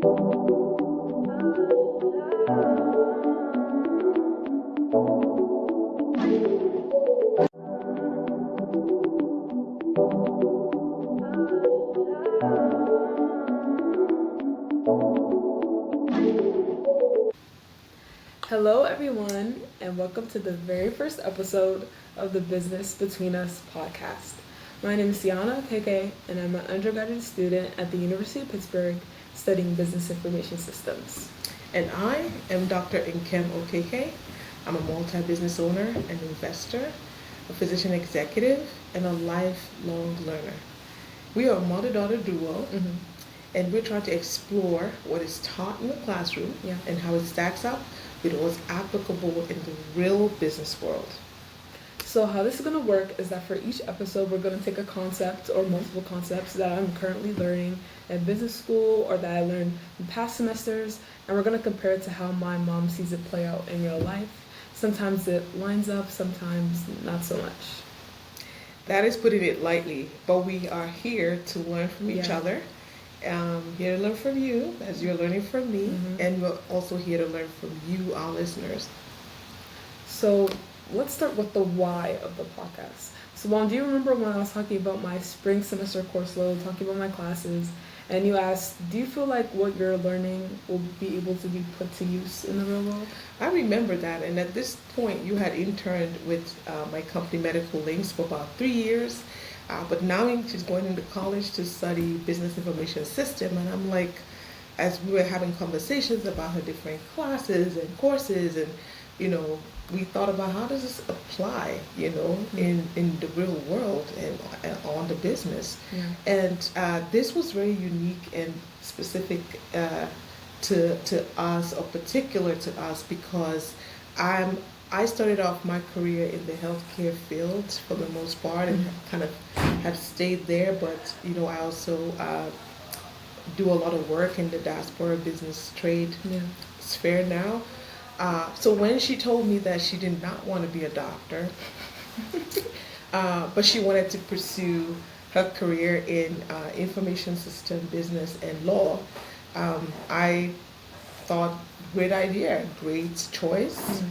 Hello, everyone, and welcome to the very first episode of the Business Between Us podcast. My name is Siana KK, and I'm an undergraduate student at the University of Pittsburgh studying Business Information Systems. And I am Dr. Nkem Okeke. I'm a multi-business owner and investor, a physician executive, and a lifelong learner. We are a mother-daughter duo, and we're trying to explore what is taught in the classroom and how it stacks up with what's applicable in the real business world. So how this is going to work is that for each episode, we're going to take a concept or multiple concepts that I'm currently learning at business school or that I learned in past semesters, and we're going to compare it to how my mom sees it play out in real life. Sometimes it lines up, sometimes not so much. That is putting it lightly, but we are here to learn from each other. Here to learn from you as you're learning from me, and we're also here to learn from you, our listeners. So let's start with the why of the podcast. So Mom, do you remember when I was talking about my spring semester course load, talking about my classes, and you asked, do you feel like what you're learning will be able to be put to use in the real world? I remember that, and at this point you had interned with my company Medical Links for about 3 years. But now she's going into college to study business information system, and I'm like, as we were having conversations about her different classes and courses, and we thought about how does this apply, in the real world and on the business. And this was very unique and specific to us, or particular to us, because I started off my career in the healthcare field for the most part, and kind of have stayed there, but I also do a lot of work in the diaspora business trade sphere now. So when she told me that she did not want to be a doctor, but she wanted to pursue her career in information system business and law, I thought, great idea, great choice.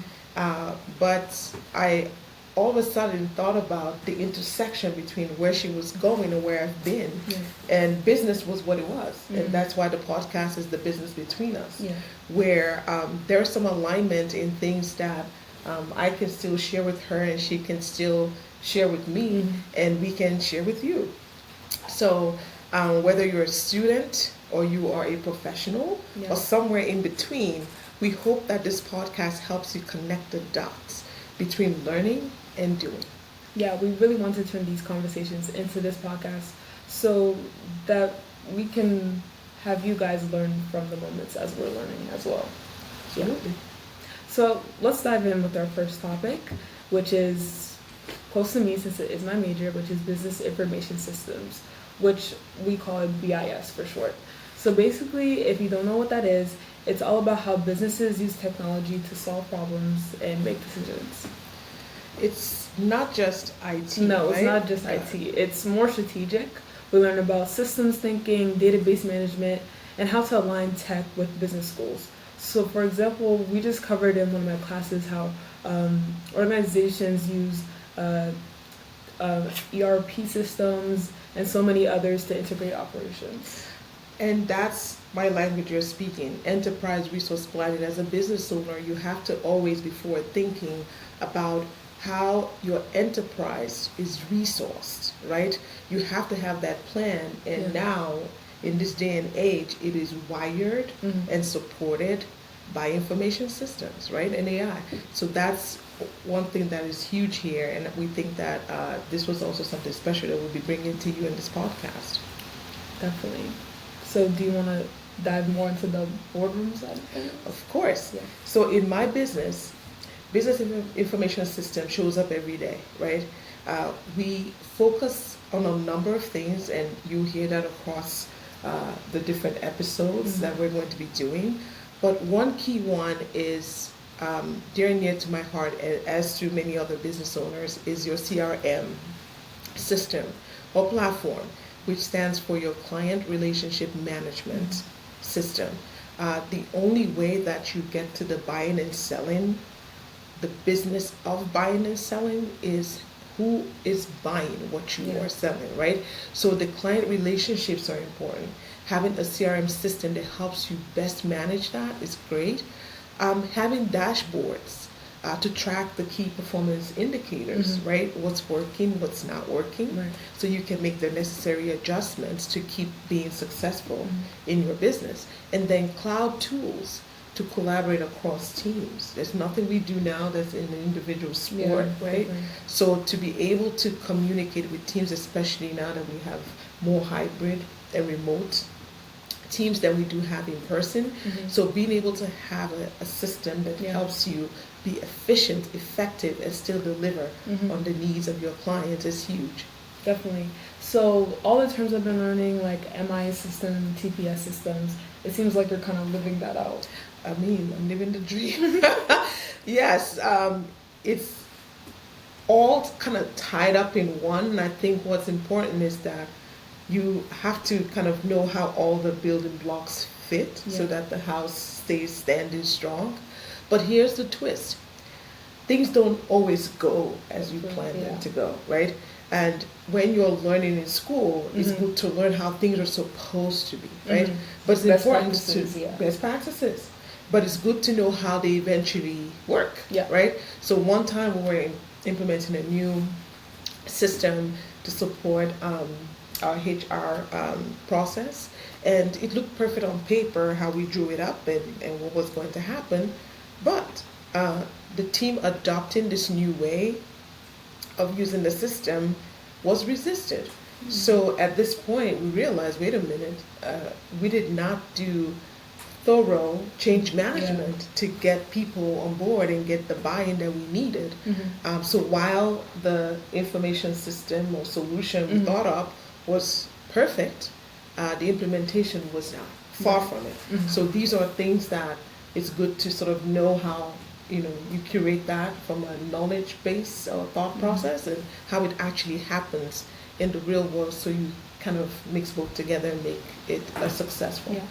But I all of a sudden thought about the intersection between where she was going and where I've been. And business was what it was. And that's why the podcast is The Business Between Us, where there's some alignment in things that I can still share with her and she can still share with me, and we can share with you. So whether you're a student or you are a professional or somewhere in between, we hope that this podcast helps you connect the dots between learning and doing. Yeah, we really want to turn these conversations into this podcast so that we can have you guys learn from the moments as we're learning as well. Absolutely. So let's dive in with our first topic, which is close to me since it is my major, which is Business Information Systems, which we call it BIS for short. So basically, if you don't know what that is, it's all about how businesses use technology to solve problems and make decisions. It's not just IT. No, right? It's not just IT. It's more strategic. We learn about systems thinking, database management, and how to align tech with business goals. So for example, we just covered in one of my classes how organizations use ERP systems and so many others to integrate operations. And that's my language you're speaking, enterprise resource planning. As a business owner, you have to always be forward thinking about how your enterprise is resourced, right? You have to have that plan, and now, in this day and age, it is wired and supported by information systems, right, and AI. So that's one thing that is huge here, and we think that this was also something special that we'll be bringing to you in this podcast. Definitely. So do you want to dive more into the boardroom side of things? Of course. So in my business information system shows up every day, right? We focus on a number of things, and you hear that across the different episodes that we're going to be doing. But one key one is dear and near to my heart, as to many other business owners, is your CRM system or platform, which stands for your Client Relationship Management system. The only way that you get to the buying and selling, the business of buying and selling, is who is buying what you are selling, right? So the client relationships are important. Having a CRM system that helps you best manage that is great. Having dashboards to track the key performance indicators, right? What's working, what's not working, Right. so you can make the necessary adjustments to keep being successful in your business. And then cloud tools to collaborate across teams. There's nothing we do now that's in an individual sport, right? Definitely. So to be able to communicate with teams, especially now that we have more hybrid and remote teams than we do have in person. So being able to have a system that helps you be efficient, effective, and still deliver on the needs of your clients is huge. Definitely. So all the terms I've been learning, like MIS system, TPS systems, it seems like you're kind of living that out. I mean, I'm living the dream. Yes, it's all kind of tied up in one. And I think what's important is that you have to kind of know how all the building blocks fit so that the house stays standing strong. But here's the twist. Things don't always go as you plan them to go, right? And when you're learning in school, it's good to learn how things are supposed to be, right? But it's Best important practices, to best practices. But it's good to know how they eventually work, Yeah. right? So one time we were implementing a new system to support our HR process, and it looked perfect on paper how we drew it up and what was going to happen. But the team adopting this new way of using the system was resisted. So at this point, we realized, wait a minute, we did not do thorough change management to get people on board and get the buy-in that we needed. So while the information system or solution we thought up was perfect, the implementation was not, far from it. So these are things that it's good to sort of know how you curate that from a knowledge base or thought process, and how it actually happens in the real world, so you kind of mix both together and make it successful. Yeah.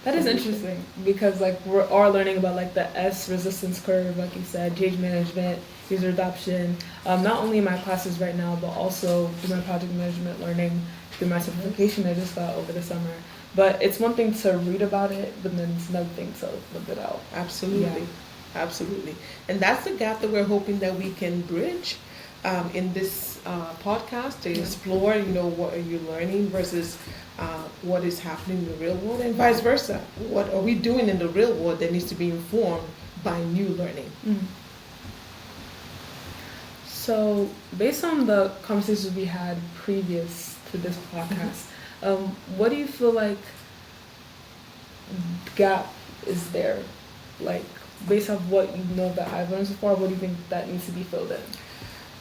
That is interesting, because like we're all learning about like the S resistance curve, like you said, change management, user adoption, not only in my classes right now, but also through my project management learning through my certification I just got over the summer. But it's one thing to read about it, but then it's another thing to live it out. Absolutely. Absolutely. And that's the gap that we're hoping that we can bridge in this podcast, to explore, what are you learning versus what is happening in the real world, and vice versa. What are we doing in the real world that needs to be informed by new learning? So based on the conversations we had previous to this podcast, what do you feel like gap is there? Like, based off what you know that I've learned so far, what do you think that needs to be filled in?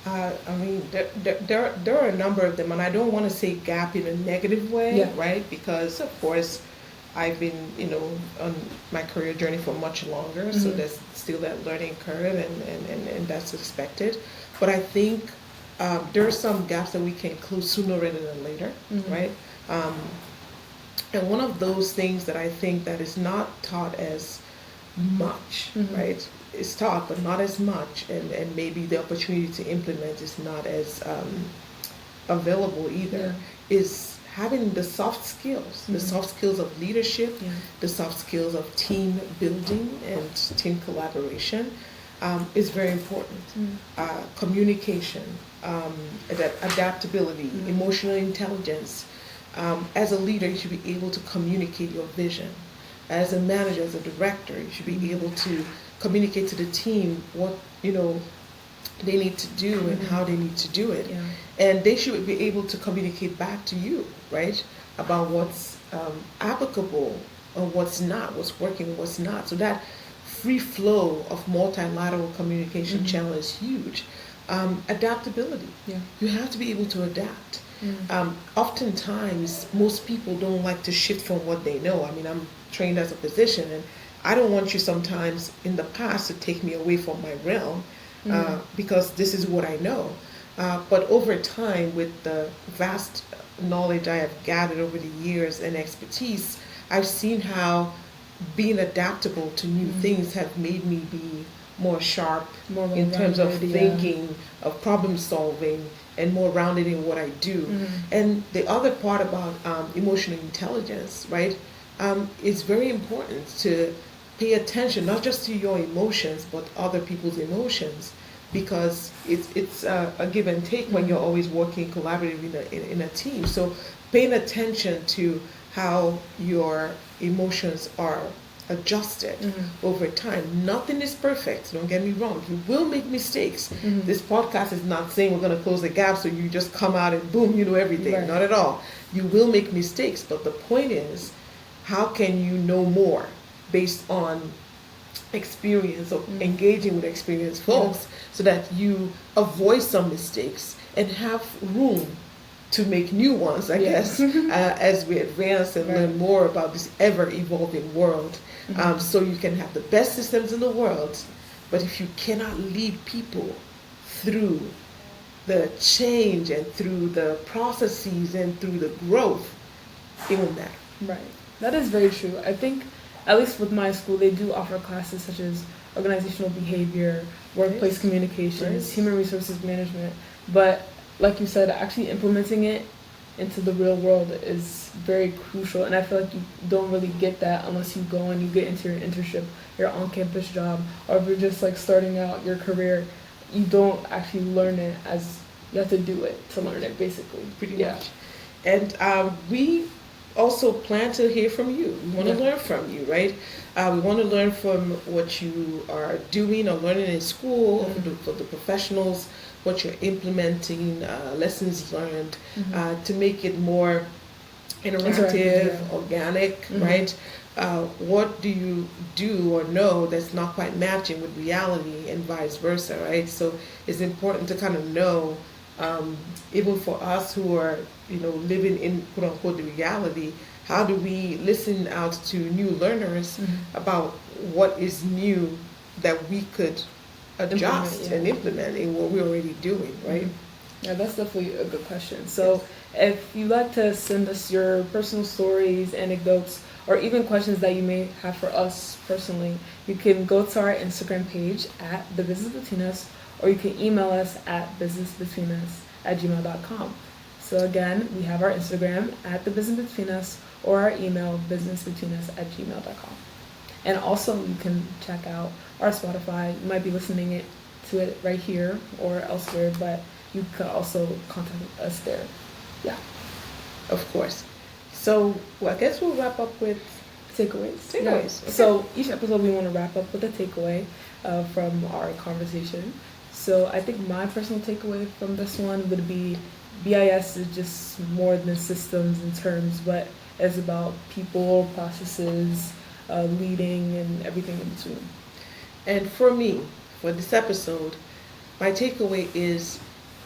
I mean, there are a number of them, and I don't want to say gap in a negative way, right? Because, of course, I've been, on my career journey for much longer, so there's still that learning curve, and that's expected. But I think there are some gaps that we can close sooner rather than later, right? And one of those things that I think that is not taught as much, right? It's taught, but not as much, and maybe the opportunity to implement is not as available either, is having the soft skills, the soft skills of leadership, the soft skills of team building and team collaboration is very important. Communication, adaptability, emotional intelligence. As a leader, you should be able to communicate your vision. As a manager, as a director, you should be able to communicate to the team what they need to do and how they need to do it, and they should be able to communicate back to you, right, about what's applicable or what's not, what's working, what's not. So that free flow of multilateral communication channel is huge. Adaptability. You have to be able to adapt. Oftentimes, most people don't like to shift from what they know. I mean, I'm trained as a physician, and I don't want you sometimes in the past to take me away from my realm because this is what I know. But over time, with the vast knowledge I have gathered over the years and expertise, I've seen how being adaptable to new things have made me be more sharp More in terms of well-rounded, thinking, of problem solving, and more rounded in what I do. And the other part about emotional intelligence, right, it's very important to pay attention not just to your emotions but other people's emotions, because it's a give and take when you're always working collaboratively in a team. So paying attention to how your emotions are adjusted over time. Nothing is perfect, don't get me wrong. You will make mistakes. This podcast is not saying we're going to close the gap so you just come out and boom, you know everything. Right. Not at all. You will make mistakes, but the point is, how can you know more based on experience or engaging with experienced folks so that you avoid some mistakes and have room to make new ones, I guess, as we advance and learn more about this ever-evolving world. So you can have the best systems in the world, but if you cannot lead people through the change and through the processes and through the growth, it won't matter. Right. That is very true. I think, at least with my school, they do offer classes such as organizational behavior, workplace communications, human resources management. But like you said, actually implementing it into the real world is very crucial. And I feel like you don't really get that unless you go and you get into your internship, your on-campus job, or if you're just like starting out your career, you don't actually learn it as you have to do it to learn it, basically. Pretty much. And we also plan to hear from you. We want to learn from you, right? We want to learn from what you are doing or learning in school, for the professionals, what you're implementing, lessons learned, to make it more interactive, organic, right? What do you do or know that's not quite matching with reality and vice versa, right? So it's important to kind of know, even for us who are, living in quote unquote the reality, how do we listen out to new learners about what is new that we could adjust and implement in what we're already doing, right? Yeah, that's definitely a good question. So if you'd like to send us your personal stories, anecdotes, or even questions that you may have for us personally, you can go to our Instagram page at The Business Between Us, or you can email us at businessbetweenus@gmail.com. So again, we have our Instagram at The Business Between Us, or our email businessbetweenus@gmail.com. And also you can check out our Spotify. You might be listening to it right here or elsewhere, but you could also contact us there. Yeah. Of course. So I guess we'll wrap up with takeaways. Yeah. Okay. So each episode we want to wrap up with a takeaway from our conversation. So I think my personal takeaway from this one would be BIS is just more than systems and terms, but it's about people, processes, leading, and everything in between. And for me, for this episode, my takeaway is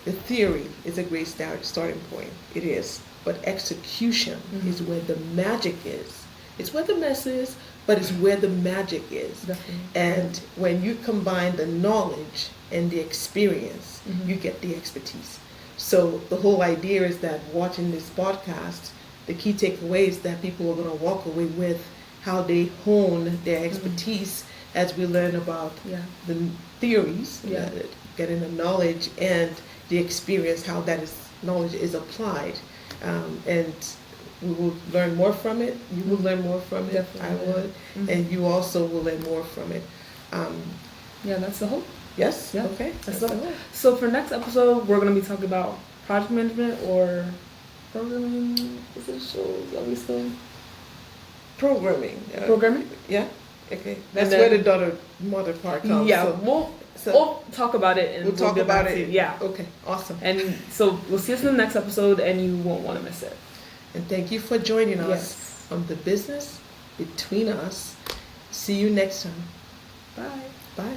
the theory is a great starting point. It is. But execution is where the magic is. It's where the mess is, but it's where the magic is. Definitely. And when you combine the knowledge and the experience, you get the expertise. So the whole idea is that watching this podcast, the key takeaway is that people are going to walk away with how they hone their expertise as we learn about the theories, getting the knowledge and the experience, how that knowledge is applied. And we will learn more from it. You will learn more from it. Definitely. I would. And you also will learn more from it. That's the hope. Yes? Yeah. Okay. That's the hope. So for next episode, we're going to be talking about project management or programming essentials. Are we still? Programming. Programming? Yeah. Okay. That's where the mother part comes. Yeah. So, we'll talk about it. And we'll talk about it. Yeah. Okay. Awesome. And so we'll see us in the next episode, and you won't want to miss it. And thank you for joining us on The Business Between Us. See you next time. Bye. Bye.